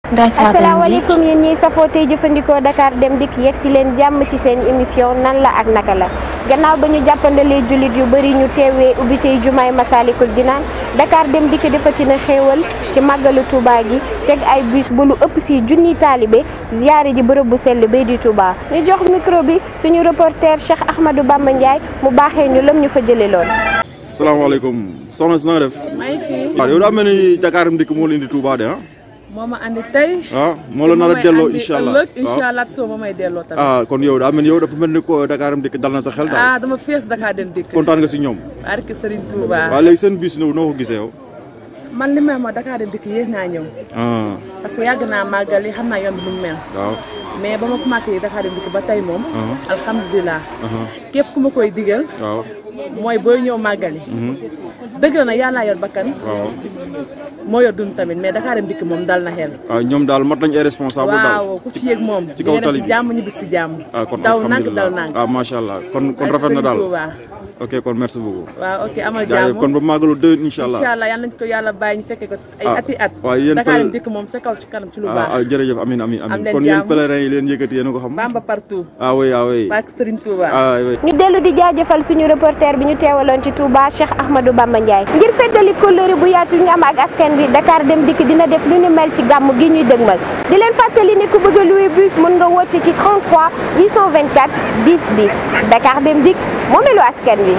Dakar Dem Dikk asalaamaaleykum yéen ñiy safoo tey jëfandikoo Dakar Dem Dikk yegg si leen jàmm ci seen émission nan la ak naka la gannaaw ba ñu jàppandalee jullit yu bëri ñu teewee ubbi tey jumaay Masaalikul Jinaan Dakar Dem Dikk defati na xéewal ci màggalu Touba gi teg ay bus bu lu ëpp si junniy taalibe ziyaare ji bërëb bu sell bay di Touba. ñu jox micro bi suñu reporter Cheikh Ahmadou Bamba Ndiaye mu baaxee ñu lam ñu fa jëlee lool. salaamaaleykum soxna si na nga def. maa ngi fi. waaw yow daa mel ni Dakar Dem Dikk moo la indi Touba de ah. moo ma andi tey. moo la nar a delloo incha allah incha allah soo ma may delloo tamit. kon yow daa mel ni yow dafa mel ni ko Dakar Dem Dikk dal na sa xel daal. dama fees Dakar Dem Dikk. kontaan nga si ñoom. barke Serigne Touba. waaw léegi seen bis noo ko gisee yow. man li may ma Dakar Dem Dikk yéex naa ñëw. parce que yàgg naa màggal yi xam naa yoon bi nu mu mel. waaw mais ba ma commencé Dakar Dem Dikk ba tey moom. alhamdulilah. képp ku ma koy digal. waaw mooy booy ñëw màggal yi. dëgg la nag yàlla yor bakkan. waaw moo yor dund tamit mais Dakar Dem Dikk moom dal na xel. ñoom daal mat nañ ay responsable daal. waaw ku ci yéeg moom. ci kaw tali ci jàmm ñu bis ci jàmm. kon daw nang alhamdulilah daw nang. macha allah kon rafet na daal. ok kon merci beaucoup. waaw ok amal jàmm kon ba màggalu déwén incha allah. incha allah yal nañu ko yàlla bàyyi ñu fekkee ko ay ati at. waaw yéen Dakar Dem Dikk moom sa kaw ci kanam ci lu baax. jërëjëf amiin kon yéen pèlerins yi leen yëkkati yéen a ko xam. Bamba partout. oui. barke Serigne Touba. ñu dellu di jaajëfal suñu reporter bi ñu teewaloon ci Touba Cheikh Ahmadou Bamba Ndiaye. ngir feddali kóllëre bu yaatu ñu am ak askan bi Dakar Dem Dikk dina def lu ni mel ci gàmm gi ñuy dëgmal di leen fàttali ne ku bëgg a louer bus mën nga woote ci 33 824 10 10 Dakar Dem Dikk moomeelu askan wi.